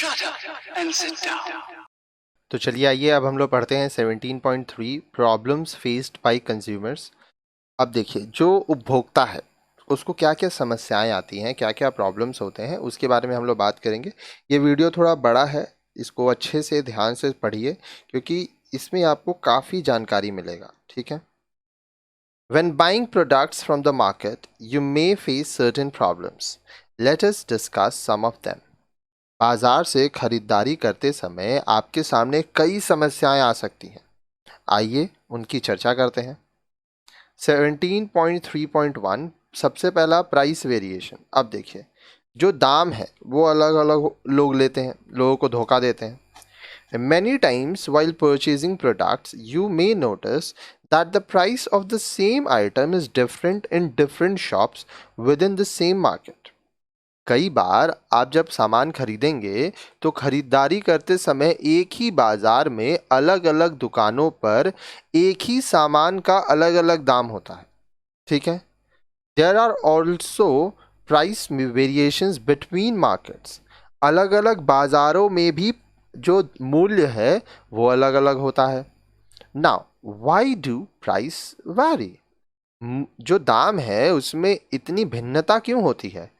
Shut up and sit down. तो चलिए आइए अब हम लोग पढ़ते हैं 17.3 प्रॉब्लम्स फेस्ड बाय कंज्यूमर्स। अब देखिए जो उपभोक्ता है उसको क्या क्या समस्याएं आती हैं, क्या क्या प्रॉब्लम्स होते हैं, उसके बारे में हम लोग बात करेंगे। ये वीडियो थोड़ा बड़ा है, इसको अच्छे से ध्यान से पढ़िए क्योंकि इसमें आपको काफ़ी जानकारी मिलेगा। ठीक है। When buying products from the market, you may face certain problems. Let us discuss some of them. बाजार से खरीदारी करते समय आपके सामने कई समस्याएं आ सकती हैं। आइए उनकी चर्चा करते हैं। 17.3.1 सबसे पहला प्राइस वेरिएशन। अब देखिए जो दाम है वो अलग अलग लोग लेते हैं, लोगों को धोखा देते हैं। Many times while purchasing products, you may notice that the price of the same item is different in different shops within the same market. कई बार आप जब सामान खरीदेंगे तो खरीदारी करते समय एक ही बाजार में अलग अलग दुकानों पर एक ही सामान का अलग अलग दाम होता है। ठीक है। There are also price variations between markets. अलग अलग बाजारों में भी जो मूल्य है वो अलग अलग होता है। Now why do price vary? जो दाम है उसमें इतनी भिन्नता क्यों होती है?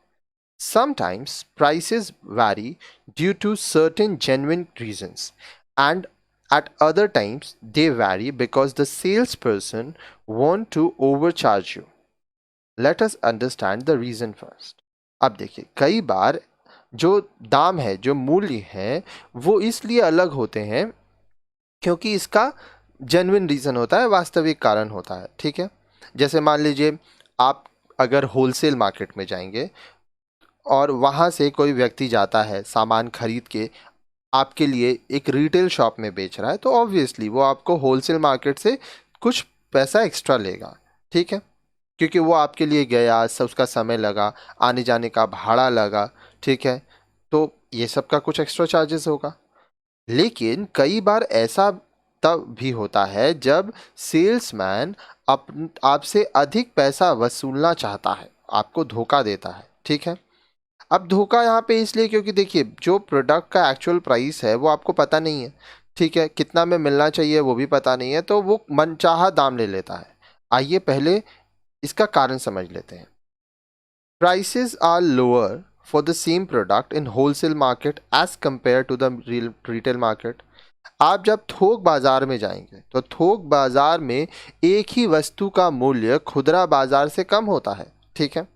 Sometimes prices vary due to certain genuine reasons, and at other times they vary because the salesperson want to overcharge you. Let us understand the reason first. अब देखिए कई बार जो दाम है, जो मूल्य है, वो इसलिए अलग होते हैं क्योंकि इसका जेन्युइन रीज़न होता है, वास्तविक कारण होता है। ठीक है। जैसे मान लीजिए आप अगर होलसेल मार्केट में जाएंगे और वहाँ से कोई व्यक्ति जाता है सामान खरीद के आपके लिए एक रिटेल शॉप में बेच रहा है, तो ऑब्वियसली वो आपको होलसेल मार्केट से कुछ पैसा एक्स्ट्रा लेगा। ठीक है। क्योंकि वो आपके लिए गया, उसका समय लगा, आने जाने का भाड़ा लगा। ठीक है। तो ये सब का कुछ एक्स्ट्रा चार्जेस होगा। लेकिन कई बार ऐसा तब भी होता है जब सेल्समैन आपसे अधिक पैसा वसूलना चाहता है, आपको धोखा देता है। ठीक है। अब धोखा यहाँ पे इसलिए क्योंकि देखिए जो प्रोडक्ट का एक्चुअल प्राइस है वो आपको पता नहीं है। ठीक है। कितना में मिलना चाहिए वो भी पता नहीं है, तो वो मनचाहा दाम ले लेता है। आइए पहले इसका कारण समझ लेते हैं। Prices are lower for the same product in wholesale market as compare to the retail market. आप जब थोक बाजार में जाएंगे तो थोक बाजार में एक ही वस्तु का मूल्य खुदरा बाजार से कम होता है। ठीक है।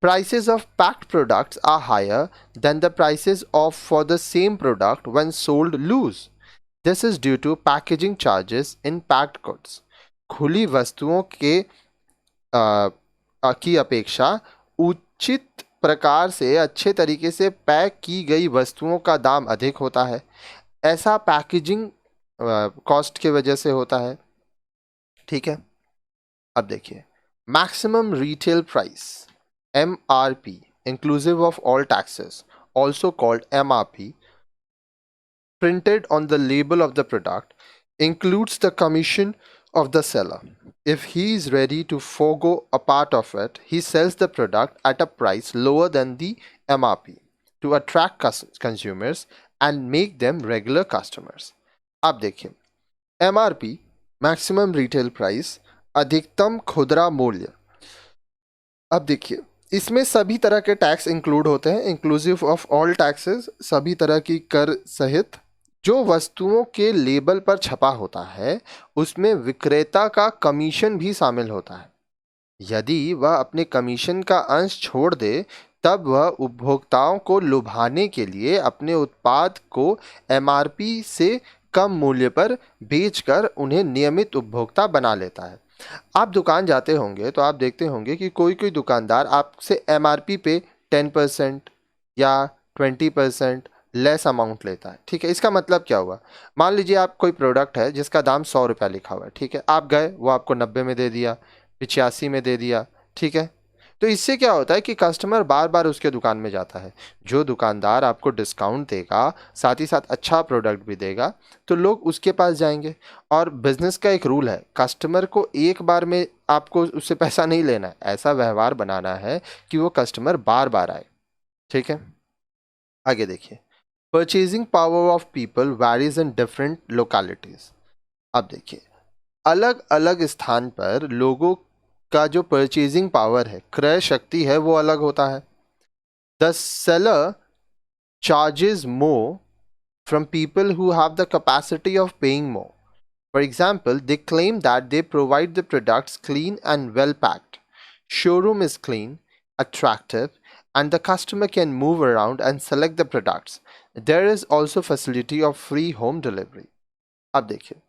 Prices of packed products are higher than the prices of for the same product when sold loose. This is due to packaging charges in packed goods. खुली वस्तुओं की अपेक्षा उचित प्रकार से अच्छे तरीके से पैक की गई वस्तुओं का दाम अधिक होता है। ऐसा पैकेजिंग कॉस्ट की वजह से होता है। ठीक है। अब देखिए maximum retail price MRP, inclusive of all taxes, also called MRP, printed on the label of the product, includes the commission of the seller. If he is ready to forego a part of it, he sells the product at a price lower than the MRP to attract consumers and make them regular customers. अब देखिए MRP, maximum retail price, अधिकतम खुदरा मूल्य। अब देखिए इसमें सभी तरह के टैक्स इंक्लूड होते हैं, इंक्लूसिव ऑफ ऑल टैक्सेस, सभी तरह की कर सहित। जो वस्तुओं के लेबल पर छपा होता है उसमें विक्रेता का कमीशन भी शामिल होता है। यदि वह अपने कमीशन का अंश छोड़ दे तब वह उपभोक्ताओं को लुभाने के लिए अपने उत्पाद को MRP से कम मूल्य पर बेचकर उन्हें नियमित उपभोक्ता बना लेता है। आप दुकान जाते होंगे तो आप देखते होंगे कि कोई कोई दुकानदार आपसे MRP पे 10% या 20% लेस अमाउंट लेता है। ठीक है। इसका मतलब क्या हुआ? मान लीजिए आप कोई प्रोडक्ट है जिसका दाम 100 रुपया लिखा हुआ है। ठीक है। आप गए, वो आपको 90 में दे दिया, 85 में दे दिया। ठीक है। तो इससे क्या होता है कि कस्टमर बार बार उसके दुकान में जाता है। जो दुकानदार आपको डिस्काउंट देगा, साथ ही साथ अच्छा प्रोडक्ट भी देगा, तो लोग उसके पास जाएंगे। और बिजनेस का एक रूल है, कस्टमर को एक बार में आपको उससे पैसा नहीं लेना है, ऐसा व्यवहार बनाना है कि वो कस्टमर बार बार आए। ठीक है। आगे देखिए purchasing power of people varies in different localities. अब देखिए, अलग अलग स्थान पर लोगों का जो परचेजिंग पावर है, क्रय शक्ति है, वो अलग होता है। The seller charges more from people who have the capacity of paying more. For example, they claim that they provide the products clean and well packed. Showroom is clean, attractive, and the customer can move around and select the products. There is also facility of free home delivery. अब देखिए,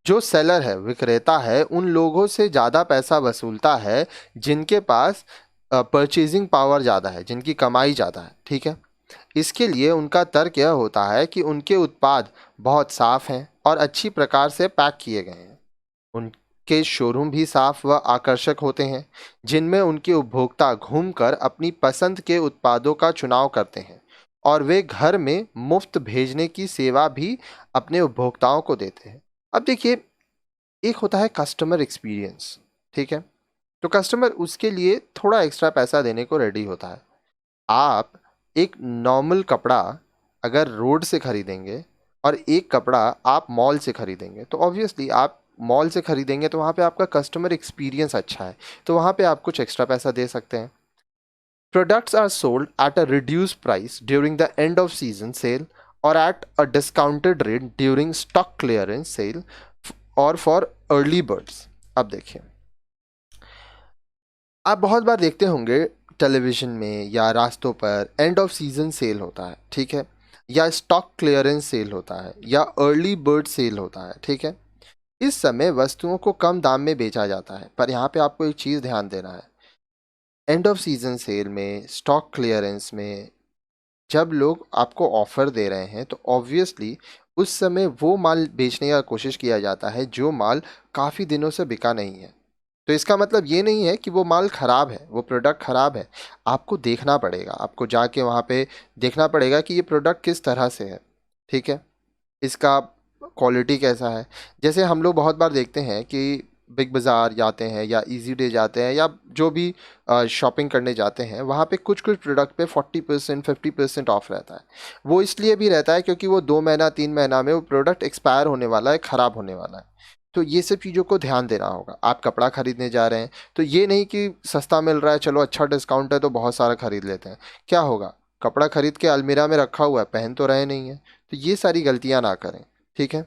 जो seller है, विक्रेता है, उन लोगों से ज़्यादा पैसा वसूलता है जिनके पास परचेजिंग पावर ज़्यादा है, जिनकी कमाई ज़्यादा है। ठीक है, इसके लिए उनका तर्क यह होता है कि उनके उत्पाद बहुत साफ हैं और अच्छी प्रकार से पैक किए गए हैं। उनके शोरूम भी साफ व आकर्षक होते हैं, जिनमें उनके उपभोक्ता घूमकर अपनी पसंद के उत्पादों का चुनाव करते हैं, और वे घर में मुफ्त भेजने की सेवा भी अपने उपभोक्ताओं को देते हैं। अब देखिए, एक होता है कस्टमर एक्सपीरियंस। ठीक है, तो कस्टमर उसके लिए थोड़ा एक्स्ट्रा पैसा देने को रेडी होता है। आप एक नॉर्मल कपड़ा अगर रोड से खरीदेंगे और एक कपड़ा आप मॉल से खरीदेंगे, तो ऑब्वियसली आप मॉल से खरीदेंगे तो वहाँ पे आपका कस्टमर एक्सपीरियंस अच्छा है, तो वहाँ पे आप कुछ एक्स्ट्रा पैसा दे सकते हैं। Products are sold at a reduced price during the end of season sale or at a discounted rate during stock clearance sale or for early birds. अब देखिए, आप बहुत बार देखते होंगे टेलीविज़न में या रास्तों पर एंड ऑफ सीज़न सेल होता है। ठीक है, या स्टॉक क्लियरेंस सेल होता है, या अर्ली बर्ड सेल होता है। ठीक है, इस समय वस्तुओं को कम दाम में बेचा जाता है, पर यहाँ पे आपको एक चीज़ ध्यान देना है। एंड ऑफ सीज़न सेल में, स्टॉक क्लियरेंस में जब लोग आपको ऑफ़र दे रहे हैं, तो ऑब्वियसली उस समय वो माल बेचने का कोशिश किया जाता है जो माल काफ़ी दिनों से बिका नहीं है। तो इसका मतलब ये नहीं है कि वो माल ख़राब है, वो प्रोडक्ट ख़राब है। आपको देखना पड़ेगा, आपको जाके वहाँ पे देखना पड़ेगा कि ये प्रोडक्ट किस तरह से है। ठीक है, इसका क्वालिटी कैसा है। जैसे हम लोग बहुत बार देखते हैं कि बिग बाज़ार जाते हैं या इजी डे जाते हैं या जो भी शॉपिंग करने जाते हैं, वहाँ पे कुछ कुछ प्रोडक्ट पे 40% 50% ऑफ रहता है। वो इसलिए भी रहता है क्योंकि वो 2 महीना 3 महीना में वो प्रोडक्ट एक्सपायर होने वाला है, ख़राब होने वाला है। तो ये सब चीज़ों को ध्यान देना होगा। आप कपड़ा खरीदने जा रहे हैं तो ये नहीं कि सस्ता मिल रहा है, चलो अच्छा डिस्काउंट है तो बहुत सारा खरीद लेते हैं। क्या होगा, कपड़ा खरीद के अलमीरा में रखा हुआ है, पहन तो रहे नहीं है। तो ये सारी गलतियां ना करें। ठीक है,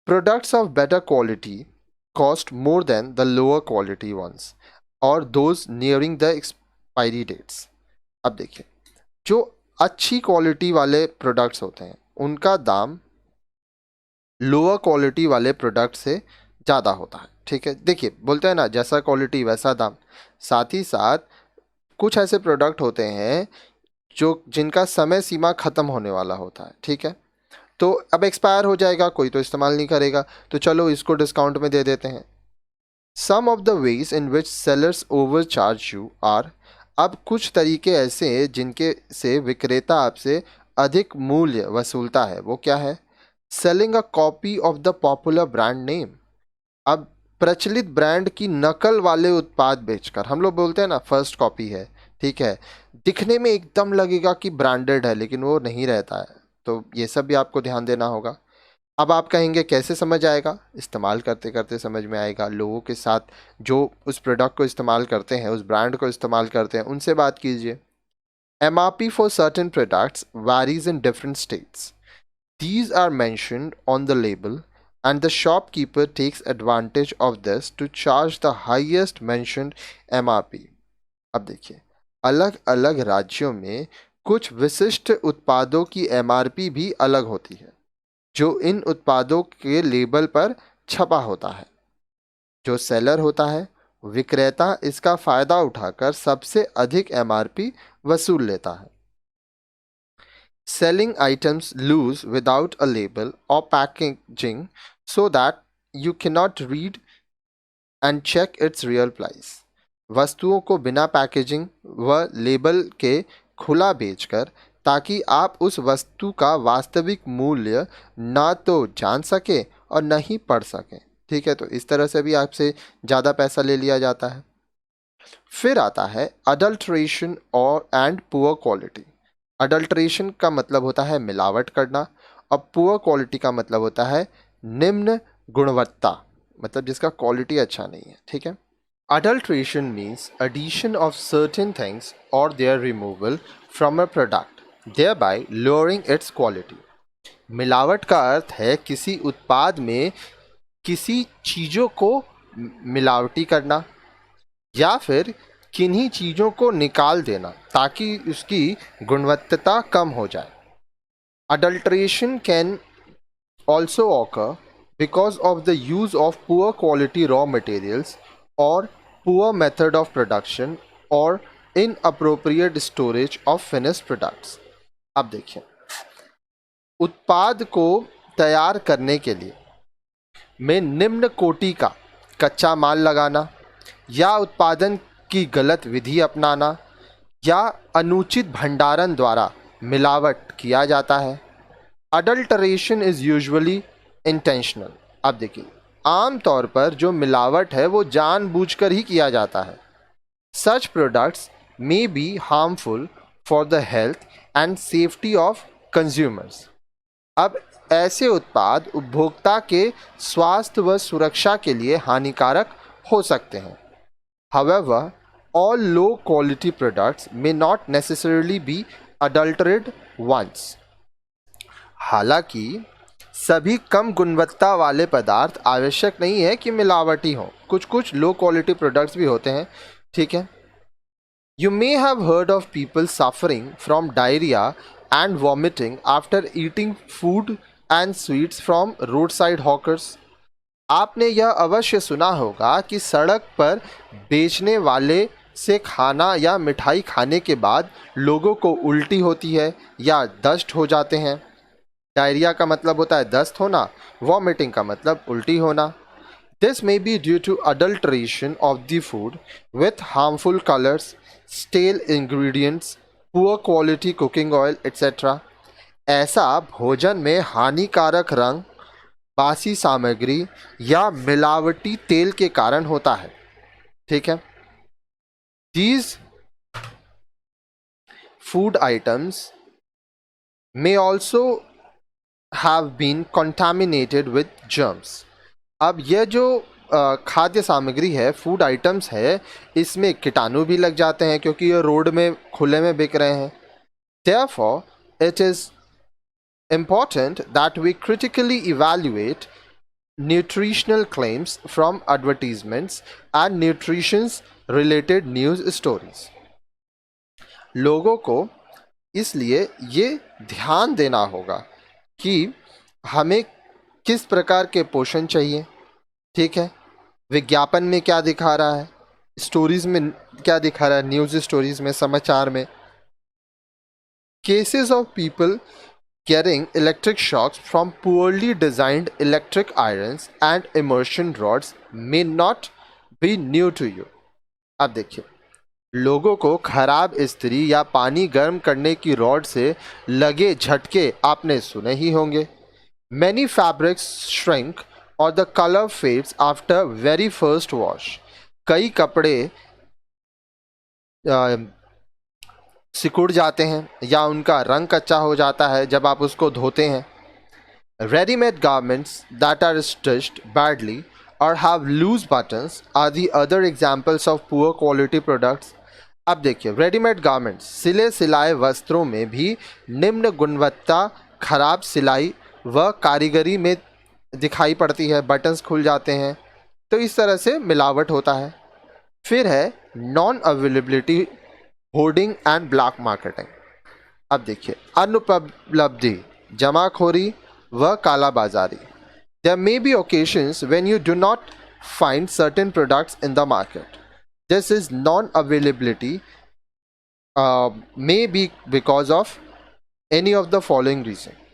products of better quality cost more than the lower quality ones or those nearing the expiry dates. अब देखिए, जो अच्छी क्वालिटी वाले प्रोडक्ट्स होते हैं उनका दाम लोअर क्वालिटी वाले प्रोडक्ट से ज़्यादा होता है। ठीक है, देखिए बोलते हैं ना, जैसा क्वालिटी वैसा दाम। साथ ही साथ कुछ ऐसे प्रोडक्ट होते हैं जो जिनका समय सीमा ख़त्म होने वाला होता है। ठीक है, तो अब एक्सपायर हो जाएगा, कोई तो इस्तेमाल नहीं करेगा, तो चलो इसको डिस्काउंट में दे देते हैं। Some of the ways in which sellers overcharge you are. अब कुछ तरीके ऐसे हैं जिनके से विक्रेता आपसे अधिक मूल्य वसूलता है। वो क्या है? Selling a copy of the popular brand name. अब प्रचलित ब्रांड की नकल वाले उत्पाद बेचकर, हम लोग बोलते हैं ना फर्स्ट कॉपी है। ठीक है, दिखने में एकदम लगेगा कि ब्रांडेड है लेकिन वो नहीं रहता है। तो ये सब भी आपको ध्यान देना होगा। अब आप कहेंगे कैसे समझ आएगा? इस्तेमाल करते करते समझ में आएगा। लोगों के साथ जो उस प्रोडक्ट को इस्तेमाल करते हैं, उस ब्रांड को इस्तेमाल करते हैं, उनसे बात कीजिए। MRP for certain products varies in different states. These are mentioned on the label, and the shopkeeper takes advantage of this to charge the highest mentioned MRP. अब देखिए, अलग अलग राज्यों में कुछ विशिष्ट उत्पादों की MRP भी अलग होती है, जो इन उत्पादों के लेबल पर छपा होता है। जो सेलर होता है, विक्रेता इसका फायदा उठाकर सबसे अधिक MRP वसूल लेता है। Selling items loose without a label or packaging so that you cannot read and check its real price. वस्तुओं को बिना पैकेजिंग व लेबल के खुला बेचकर, ताकि आप उस वस्तु का वास्तविक मूल्य ना तो जान सके और न ही पढ़ सकें। ठीक है, तो इस तरह से भी आपसे ज़्यादा पैसा ले लिया जाता है। फिर आता है अडल्ट्रेशन और एंड पुअर क्वालिटी। अडल्ट्रेशन का मतलब होता है मिलावट करना, और पुअर क्वालिटी का मतलब होता है निम्न गुणवत्ता, मतलब जिसका क्वालिटी अच्छा नहीं है, ठीक है। Adulteration means addition of certain things or their removal from a product, thereby lowering its quality. मिलावट का अर्थ है किसी उत्पाद में किसी चीज़ों को मिलावटी करना या फिर किन्हीं चीज़ों को निकाल देना ताकि उसकी गुणवत्ता कम हो जाए। Adulteration can also occur because of the use of poor quality raw materials or poor method of production or inappropriate storage of finished products. अब देखिए, उत्पाद को तैयार करने के लिए में निम्न कोटि का कच्चा माल लगाना या उत्पादन की गलत विधि अपनाना या अनुचित भंडारण द्वारा मिलावट किया जाता है। Adulteration is usually intentional. अब देखिए, आमतौर पर जो मिलावट है वो जानबूझकर ही किया जाता है। Such products may be harmful for the health and safety of consumers. अब ऐसे उत्पाद उपभोक्ता के स्वास्थ्य व सुरक्षा के लिए हानिकारक हो सकते हैं। However, all low quality products may not necessarily be adulterated ones. हालांकि सभी कम गुणवत्ता वाले पदार्थ आवश्यक नहीं है कि मिलावटी हों, कुछ लो क्वालिटी प्रोडक्ट्स भी होते हैं, ठीक है। You may have heard of people suffering from diarrhea and vomiting after eating food and sweets from roadside hawkers. आपने यह अवश्य सुना होगा कि सड़क पर बेचने वाले से खाना या मिठाई खाने के बाद लोगों को उल्टी होती है या दस्त हो जाते हैं। डायरिया का मतलब होता है दस्त होना, वॉमिटिंग का मतलब उल्टी होना। This may be due to adulteration of the food with harmful colours, stale ingredients, poor quality cooking oil etcetera. ऐसा भोजन में हानिकारक रंग, बासी सामग्री या मिलावटी तेल के कारण होता है, ठीक है। These food items may also have been contaminated with germs. अब यह जो खाद्य सामग्री है, फूड आइटम्स है, इसमें कीटाणु भी लग जाते हैं क्योंकि ये रोड में खुले में बिक रहे हैं। Therefore, it is important that we critically evaluate nutritional claims from advertisements and nutrition related news stories. लोगों को इसलिए ये ध्यान देना होगा कि हमें किस प्रकार के पोषण चाहिए, ठीक है, विज्ञापन में क्या दिखा रहा है, स्टोरीज में क्या दिखा रहा है, न्यूज़ स्टोरीज में, समाचार में। Cases of people getting electric shocks from poorly designed electric irons and immersion rods may not be new to you. अब देखिए, लोगों को खराब इस्त्री या पानी गर्म करने की रॉड से लगे झटके आपने सुने ही होंगे। Many fabrics shrink or the color fades after very first wash. कई कपड़े सिकुड़ जाते हैं या उनका रंग कच्चा हो जाता है जब आप उसको धोते हैं। Readymade garments that are stitched badly or have loose buttons are the other examples of poor quality products. अब देखिए, रेडीमेड गारमेंट्स, सिले सिलाए वस्त्रों में भी निम्न गुणवत्ता खराब सिलाई व कारीगरी में दिखाई पड़ती है, बटन्स खुल जाते हैं, तो इस तरह से मिलावट होता है। फिर है non availability, hoarding and black marketing. अब देखिए, अनुपलब्धि, जमाखोरी व कालाबाजारी। There may be occasions when you do not find certain products in the market. This is non availability may be because of any of the following reason.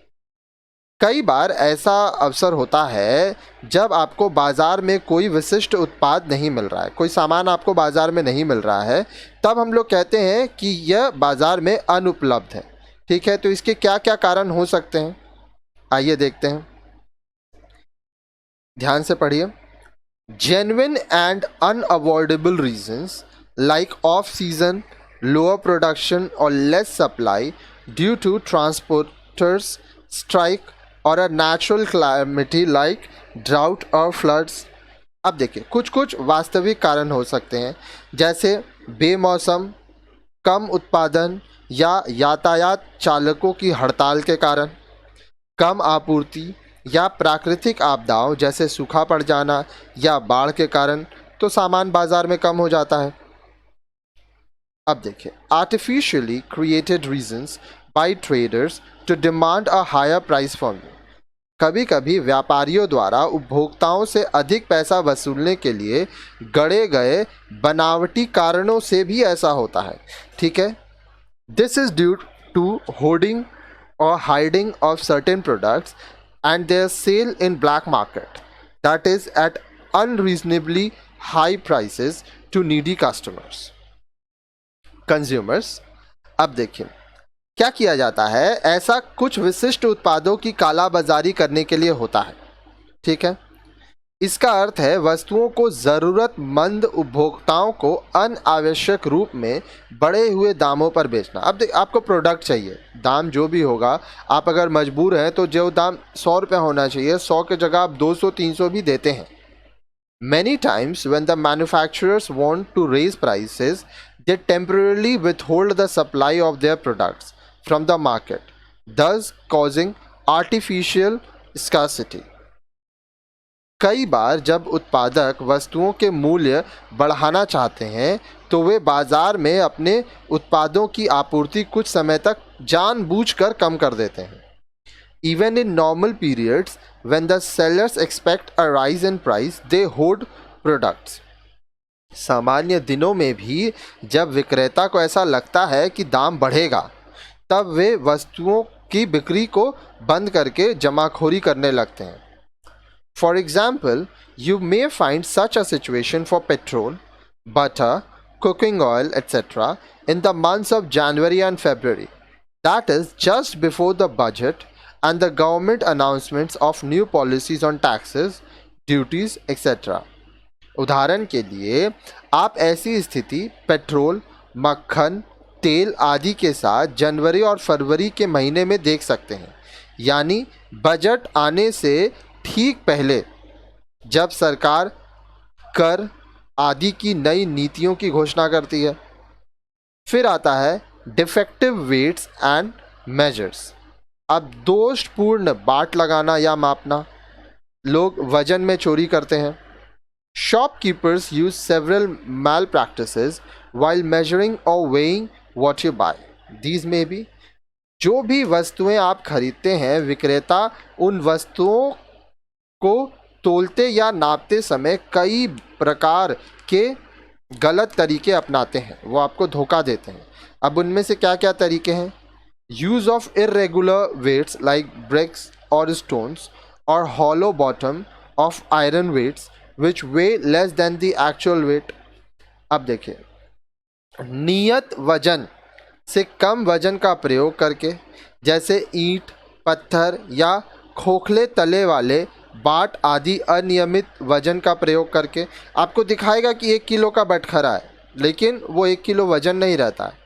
कई बार ऐसा अवसर होता है जब आपको बाज़ार में कोई विशिष्ट उत्पाद नहीं मिल रहा है, कोई सामान आपको बाज़ार में नहीं मिल रहा है, तब हम लोग कहते हैं कि यह बाज़ार में अनुपलब्ध है, ठीक है। तो इसके क्या क्या कारण हो सकते हैं, आइए देखते हैं, ध्यान से पढ़िए। Genuine and unavoidable reasons like off season, lower production or less supply due to transporters strike or a natural calamity like drought or floods. अब देखिए कुछ कुछ वास्तविक कारण हो सकते हैं, जैसे बेमौसम, कम उत्पादन या यातायात चालकों की हड़ताल के कारण, कम आपूर्ति या प्राकृतिक आपदाओं जैसे सूखा पड़ जाना या बाढ़ के कारण तो सामान बाजार में कम हो जाता है। अब देखिए artificially created reasons by traders to demand a higher price from you. कभी कभी व्यापारियों द्वारा उपभोक्ताओं से अधिक पैसा वसूलने के लिए गढ़े गए बनावटी कारणों से भी ऐसा होता है। ठीक है, this is due to hoarding or hiding of certain products and their sale in black market, that is at unreasonably high prices to needy customers. Consumers, अब देखिए क्या किया जाता है, ऐसा कुछ विशिष्ट उत्पादों की कालाबाजारी करने के लिए होता है। ठीक है, इसका अर्थ है वस्तुओं को ज़रूरतमंद उपभोक्ताओं को अनावश्यक रूप में बढ़े हुए दामों पर बेचना। अब आपको प्रोडक्ट चाहिए, दाम जो भी होगा, आप अगर मजबूर हैं तो जो दाम 100 रुपये होना चाहिए 100 के जगह आप 200-300 भी देते हैं। Many times when the manufacturers want to raise prices, they temporarily withhold the supply of their products from the market, thus causing artificial scarcity. कई बार जब उत्पादक वस्तुओं के मूल्य बढ़ाना चाहते हैं तो वे बाजार में अपने उत्पादों की आपूर्ति कुछ समय तक जानबूझकर कम कर देते हैं। Even in normal periods, when the sellers expect a rise in price, they hoard products. सामान्य दिनों में भी जब विक्रेता को ऐसा लगता है कि दाम बढ़ेगा, तब वे वस्तुओं की बिक्री को बंद करके जमाखोरी करने लगते हैं। For example, you may find such a situation for petrol, butter, cooking oil, etc. in the months of January and February. That is just before the budget and the government announcements of new policies on taxes, duties, etc. उदाहरण के लिए आप ऐसी स्थिति petrol, मक्खन, तेल आदि के साथ जनवरी और फरवरी के महीने में देख सकते हैं, यानी बजट आने से ठीक पहले, जब सरकार कर आदि की नई नीतियों की घोषणा करती है। फिर आता है डिफेक्टिव वेट्स एंड मेजर्स। अब दोषपूर्ण बाट लगाना या मापना, लोग वजन में चोरी करते हैं। Shopkeepers use several mal practices while measuring और weighing what you buy. These में भी जो भी वस्तुएं आप खरीदते हैं, विक्रेता उन वस्तुओं को तोलते या नापते समय कई प्रकार के गलत तरीके अपनाते हैं, वो आपको धोखा देते हैं। अब उनमें से क्या क्या तरीके हैं? Use of irregular weights like bricks और स्टोन्स और hollow bottom of iron weights which weigh less than the actual weight. अब देखिए नियत वजन से कम वजन का प्रयोग करके, जैसे ईंट, पत्थर या खोखले तले वाले बाट आदि अनियमित वजन का प्रयोग करके आपको दिखाएगा कि 1 किलो का बटखरा है, लेकिन वो 1 किलो वजन नहीं रहता है।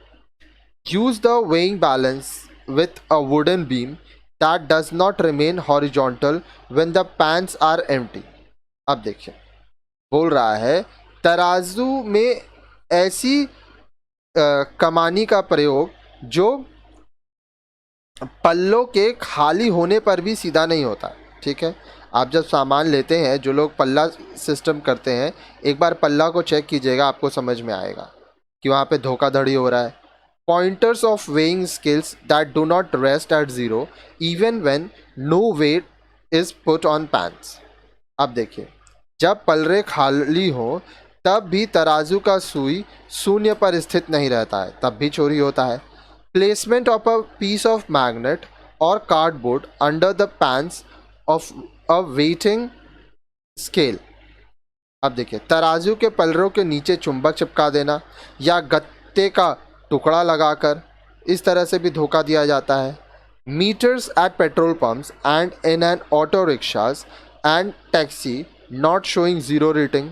Use the weighing balance with a wooden beam that does not remain horizontal when the pans are empty. अब देखिए बोल रहा है तराजू में ऐसी कमानी का प्रयोग जो पल्लों के खाली होने पर भी सीधा नहीं होता। ठीक है, आप जब सामान लेते हैं, जो लोग पल्ला सिस्टम करते हैं, एक बार पल्ला को चेक कीजिएगा, आपको समझ में आएगा कि वहाँ पे धोखाधड़ी हो रहा है। Pointers of weighing scales that do not rest at zero even when no weight is put on pans. अब देखिए जब पलरे खाली हो तब भी तराजू का सुई शून्य पर स्थित नहीं रहता है, तब भी चोरी होता है। Placement of a piece of magnet or cardboard under the pans of a weighing scale. अब देखिए तराजू के पलरों के नीचे चुंबक चिपका देना या गत्ते का टुकड़ा लगाकर, इस तरह से भी धोखा दिया जाता है। Meters at petrol pumps and in an auto rickshaws and taxi not showing zero rating.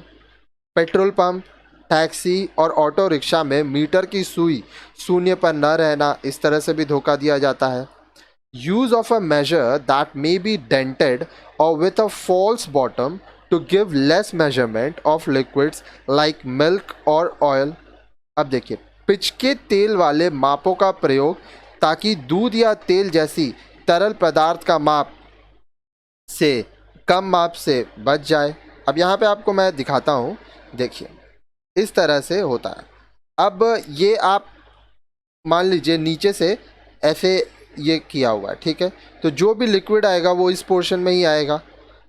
Petrol pump, taxi और ऑटो रिक्शा में मीटर की सुई शून्य पर न रहना, इस तरह से भी धोखा दिया जाता है। Use of a measure that may be dented और with a false bottom to give less measurement of liquids like milk और ऑयल। अब देखिए, पिच के तेल वाले मापों का प्रयोग ताकि दूध या तेल जैसी तरल पदार्थ का माप से कम माप से बच जाए। अब यहाँ पे आपको मैं दिखाता हूँ, देखिए इस तरह से होता है। अब ये आप मान लीजिए नीचे से ऐसे ये किया हुआ है, ठीक है, तो जो भी लिक्विड आएगा वो इस पोर्शन में ही आएगा,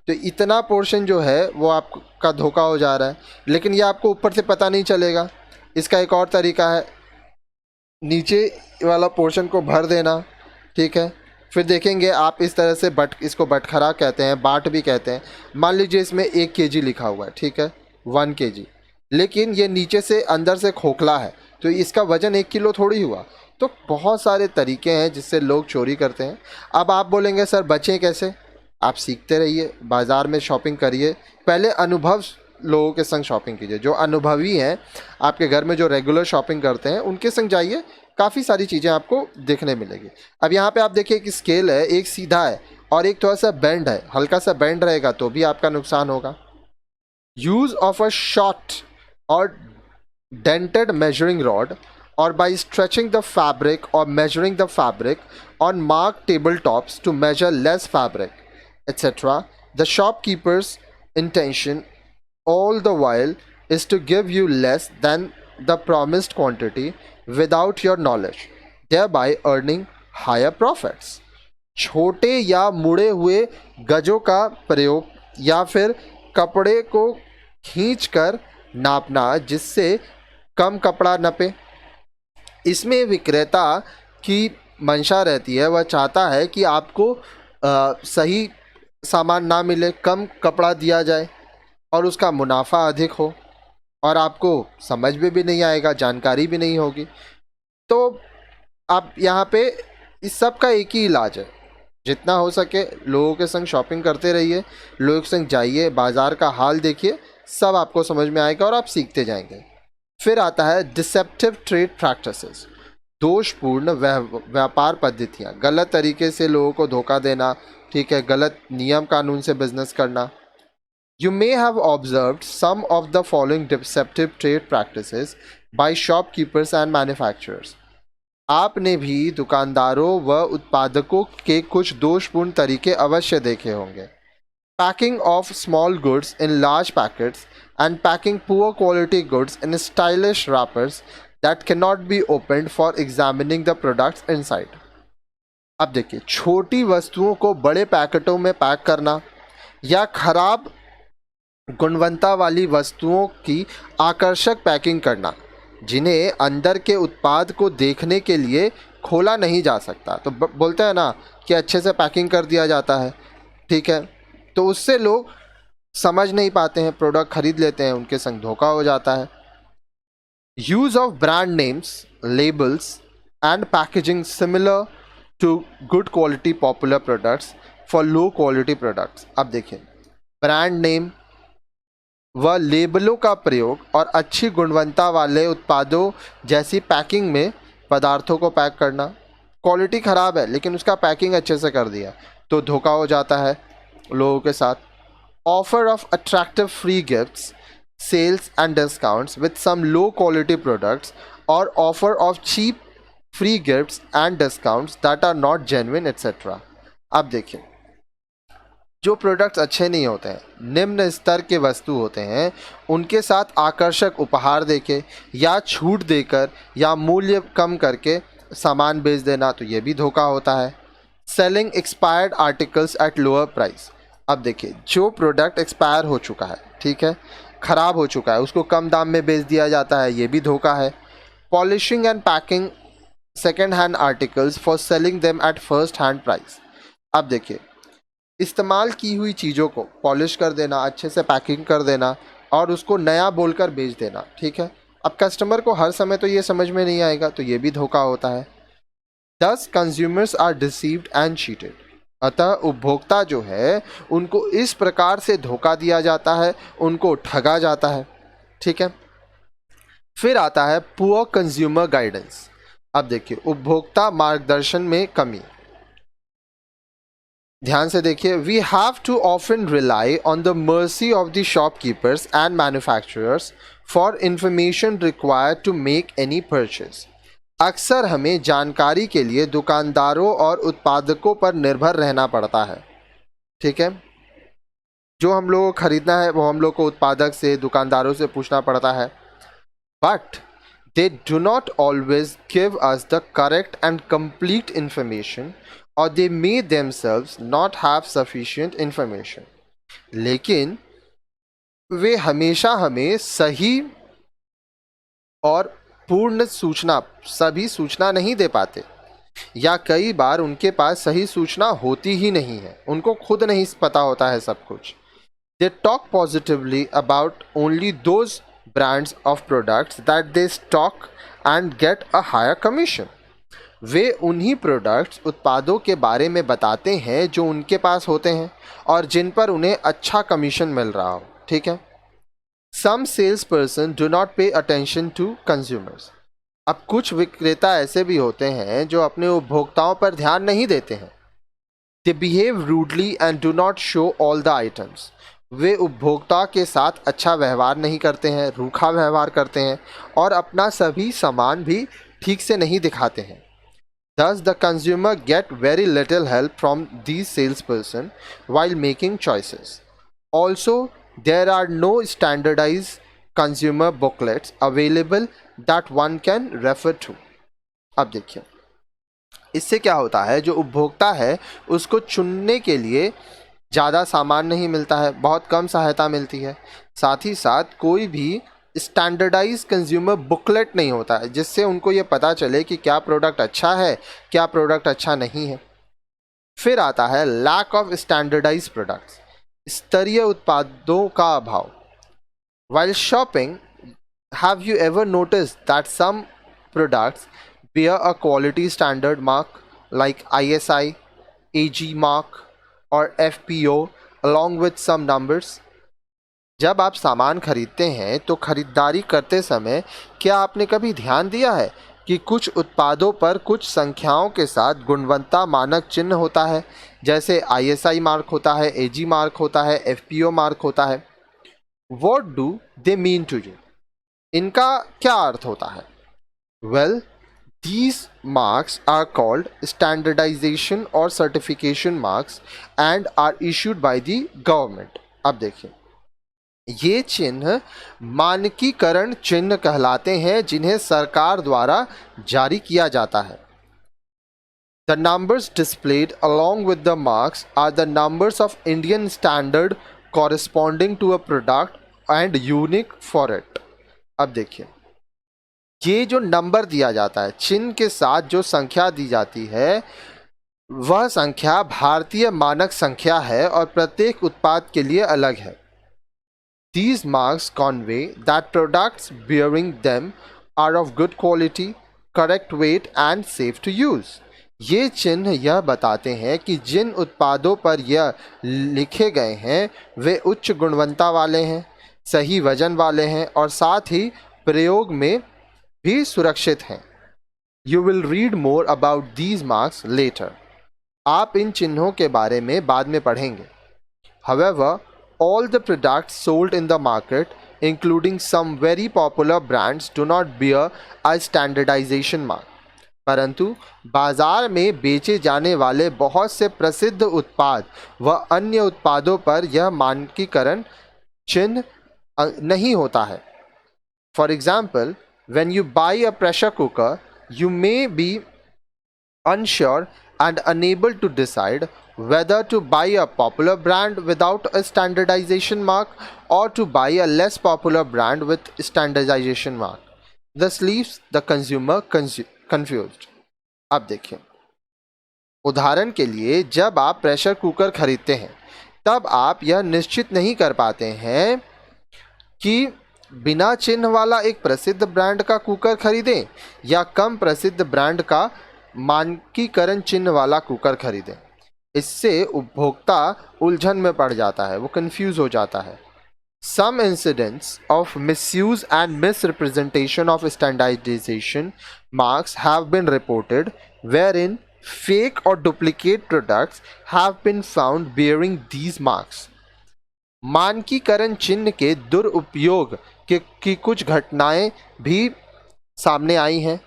तो इतना पोर्शन जो है वो आपका धोखा हो जा रहा है, लेकिन ये आपको ऊपर से पता नहीं चलेगा। इसका एक और तरीका है, नीचे वाला पोर्शन को भर देना, ठीक है, फिर देखेंगे आप इस तरह से इसको बटखरा कहते हैं, बाट भी कहते हैं। मान लीजिए इसमें 1 kg लिखा हुआ है, ठीक है, 1 kg, लेकिन ये नीचे से अंदर से खोखला है, तो इसका वजन 1 किलो थोड़ी हुआ। तो बहुत सारे तरीके हैं जिससे लोग चोरी करते हैं। अब आप बोलेंगे सर बचें कैसे? आप सीखते रहिए, बाज़ार में शॉपिंग करिए, पहले अनुभव लोगों के संग शॉपिंग कीजिए, जो अनुभवी हैं, आपके घर में जो रेगुलर शॉपिंग करते हैं उनके संग जाइए, काफ़ी सारी चीज़ें आपको देखने मिलेगी। अब यहाँ पे आप देखिए कि स्केल है, एक सीधा है और एक थोड़ा सा बेंड है, हल्का सा बेंड रहेगा तो भी आपका नुकसान होगा। यूज़ ऑफ अ शॉर्ट और dented measuring rod or by stretching the fabric or measuring the fabric on marked tabletops to measure less fabric, etc. The shopkeeper's intention all the while is to give you less than the promised quantity without your knowledge, thereby earning higher profits. छोटे या मुड़े हुए गजों का प्रयोग या फिर कपड़े को खींचकर नापना जिससे कम कपड़ा नपे। इसमें विक्रेता की मंशा रहती है, वह चाहता है कि आपको सही सामान ना मिले, कम कपड़ा दिया जाए और उसका मुनाफा अधिक हो, और आपको समझ में भी नहीं आएगा, जानकारी भी नहीं होगी। तो आप यहाँ पे इस सब का एक ही इलाज है, जितना हो सके लोगों के संग शॉपिंग करते रहिए, लोगों के संग जाइए, बाज़ार का हाल देखिए, सब आपको समझ में आएगा और आप सीखते जाएंगे। फिर आता है डिसेप्टिव ट्रेड प्रैक्टिसेस, दोषपूर्ण व्यापार पद्धतियाँ, गलत तरीके से लोगों को धोखा देना, ठीक है, गलत नियम कानून से बिजनेस करना। You may have observed some of the following deceptive trade practices by shopkeepers and manufacturers. आपने भी दुकानदारों व उत्पादकों के कुछ दोषपूर्ण तरीके अवश्य देखे होंगे। Packing of small goods in large packets and packing poor quality goods in stylish wrappers that cannot be opened for examining the products inside. अब देखिए, छोटी वस्तुओं को बड़े पैकेटों में पैक करना या खराब गुणवत्ता वाली वस्तुओं की आकर्षक पैकिंग करना जिन्हें अंदर के उत्पाद को देखने के लिए खोला नहीं जा सकता। तो बोलते हैं ना कि अच्छे से पैकिंग कर दिया जाता है, ठीक है, तो उससे लोग समझ नहीं पाते हैं, प्रोडक्ट खरीद लेते हैं, उनके संग धोखा हो जाता है। Use of brand names, labels and packaging similar to good quality popular products for low quality products. अब देखिए, ब्रांड नेम व लेबलों का प्रयोग और अच्छी गुणवत्ता वाले उत्पादों जैसी पैकिंग में पदार्थों को पैक करना। क्वालिटी ख़राब है लेकिन उसका पैकिंग अच्छे से कर दिया तो धोखा हो जाता है लोगों के साथ। Offer of attractive free gifts, sales and discounts with some low quality products और offer of cheap free gifts and discounts that are not genuine etcetera. अब देखिए, जो प्रोडक्ट्स अच्छे नहीं होते हैं, निम्न स्तर के वस्तु होते हैं, उनके साथ आकर्षक उपहार देके या छूट देकर या मूल्य कम करके सामान बेच देना, तो ये भी धोखा होता है। Selling expired articles at lower price. अब देखिए, जो प्रोडक्ट एक्सपायर हो चुका है, ठीक है, ख़राब हो चुका है, उसको कम दाम में बेच दिया जाता है, ये भी धोखा है। Polishing and packing second hand articles for selling them at first hand price. अब देखिए, इस्तेमाल की हुई चीज़ों को पॉलिश कर देना, अच्छे से पैकिंग कर देना और उसको नया बोलकर बेच देना, ठीक है। अब कस्टमर को हर समय तो ये समझ में नहीं आएगा, तो ये भी धोखा होता है। Thus consumers are deceived and cheated. अतः उपभोक्ता जो है उनको इस प्रकार से धोखा दिया जाता है, उनको ठगा जाता है, ठीक है। फिर आता है पुअर कंज्यूमर गाइडेंस। अब देखिए उपभोक्ता मार्गदर्शन में कमी। ध्यान से देखिए, we have to often rely on the mercy of the shopkeepers and manufacturers for information required to make any purchase. अक्सर हमें जानकारी के लिए दुकानदारों और उत्पादकों पर निर्भर रहना पड़ता है। ठीक है, जो हम लोग को खरीदना है वो हम लोग को उत्पादक से, दुकानदारों से पूछना पड़ता है। But they do not always give us the correct and complete information, or they may themselves not have sufficient information. लेकिन वे हमेशा हमें सही और पूर्ण सूचना, सभी सूचना नहीं दे पाते, या कई बार उनके पास सही सूचना होती ही नहीं है, उनको खुद नहीं पता होता है सब कुछ। They talk positively about only those brands of products that they stock and get a higher commission. वे उन्हीं प्रोडक्ट्स, उत्पादों के बारे में बताते हैं जो उनके पास होते हैं और जिन पर उन्हें अच्छा कमीशन मिल रहा हो। ठीक है, Some salesperson do not pay attention to consumers. अब कुछ विक्रेता ऐसे भी होते हैं जो अपने उपभोक्ताओं पर ध्यान नहीं देते हैं। They behave rudely and do not show all the items. वे उपभोक्ता के साथ अच्छा व्यवहार नहीं करते हैं, रूखा व्यवहार करते हैं और अपना सभी सामान भी ठीक से नहीं दिखाते हैं। Thus the consumer get very little help from these salesperson while making choices. Also, there are no standardized consumer booklets available that one can refer to. अब देखिए इससे क्या होता है, जो उपभोक्ता है उसको चुनने के लिए ज़्यादा सामान नहीं मिलता है, बहुत कम सहायता मिलती है। साथ ही साथ कोई भी स्टैंडर्डाइज कंज्यूमर बुकलेट नहीं होता है जिससे उनको ये पता चले कि क्या प्रोडक्ट अच्छा है, क्या प्रोडक्ट अच्छा नहीं है। फिर आता है लैक ऑफ स्टैंडर्डाइज प्रोडक्ट्स, स्तरीय उत्पादों का अभाव। While shopping, have you ever notice that some products bear a quality standard mark like ISI, AG mark or FPO along with some numbers? जब आप सामान खरीदते हैं तो खरीदारी करते समय क्या आपने कभी ध्यान दिया है कि कुछ उत्पादों पर कुछ संख्याओं के साथ गुणवत्ता मानक चिन्ह होता है, जैसे ISI मार्क होता है, AG मार्क होता है, FPO मार्क होता है। What do they mean to you? इनका क्या अर्थ होता है? Well, these marks are called standardization or certification marks and are issued by the government. अब देखिए ये चिन्ह मानकीकरण चिन्ह कहलाते हैं जिन्हें सरकार द्वारा जारी किया जाता है। The numbers displayed along with the marks are the numbers of Indian standard corresponding to a product and unique for it. अब देखिए ये जो नंबर दिया जाता है, चिन्ह के साथ जो संख्या दी जाती है, वह संख्या भारतीय मानक संख्या है और प्रत्येक उत्पाद के लिए अलग है। These marks convey that products bearing them are of good quality, correct weight and safe to use. ये चिन्ह यह बताते हैं कि जिन उत्पादों पर यह लिखे गए हैं वे उच्च गुणवत्ता वाले हैं, सही वजन वाले हैं और साथ ही प्रयोग में भी सुरक्षित हैं। You will read more about these marks later. आप इन चिन्हों के बारे में बाद में पढ़ेंगे। However, all the products sold in the market, including some very popular brands, do not bear a standardization mark. परंतु बाजार में बेचे जाने वाले बहुत से प्रसिद्ध उत्पाद व अन्य उत्पादों पर यह मानकीकरण चिन्ह नहीं होता है। For example, when you buy a pressure cooker, you may be unsure and unable to decide whether to buy a popular brand without a standardization mark or to buy a less popular brand with standardization mark. This leaves the consumer confused. अब देखिए उदाहरण के लिए जब आप pressure cooker खरीदते हैं तब आप यह निश्चित नहीं कर पाते हैं कि बिना चिन्ह वाला एक प्रसिद्ध ब्रांड का कुकर खरीदें या कम प्रसिद्ध ब्रांड का मानकीकरण चिन्ह वाला कुकर खरीदें। इससे उपभोक्ता उलझन में पड़ जाता है, वो कंफ्यूज हो जाता है। Some incidents of misuse and misrepresentation of standardization marks have been reported, wherein fake or duplicate products have been found bearing these marks. मानकीकरण चिन्ह के दुरुपयोग की कुछ घटनाएं भी सामने आई हैं,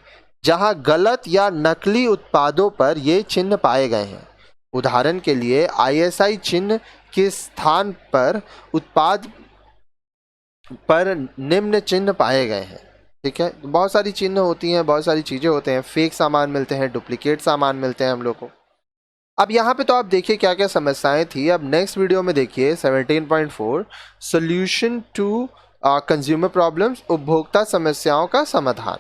जहां गलत या नकली उत्पादों पर ये चिन्ह पाए गए हैं। उदाहरण के लिए ISI चिन्ह के स्थान पर उत्पाद पर निम्न चिन्ह पाए गए हैं। ठीक है, बहुत सारी चिन्ह होती हैं, बहुत सारी चीज़ें होते हैं, फेक सामान मिलते हैं, डुप्लीकेट सामान मिलते हैं हम लोग को। अब यहाँ पे तो आप देखिए क्या क्या समस्याएं थी। अब नेक्स्ट वीडियो में देखिए 17.4 सोल्यूशन टू कंज्यूमर प्रॉब्लम्स, उपभोक्ता समस्याओं का समाधान।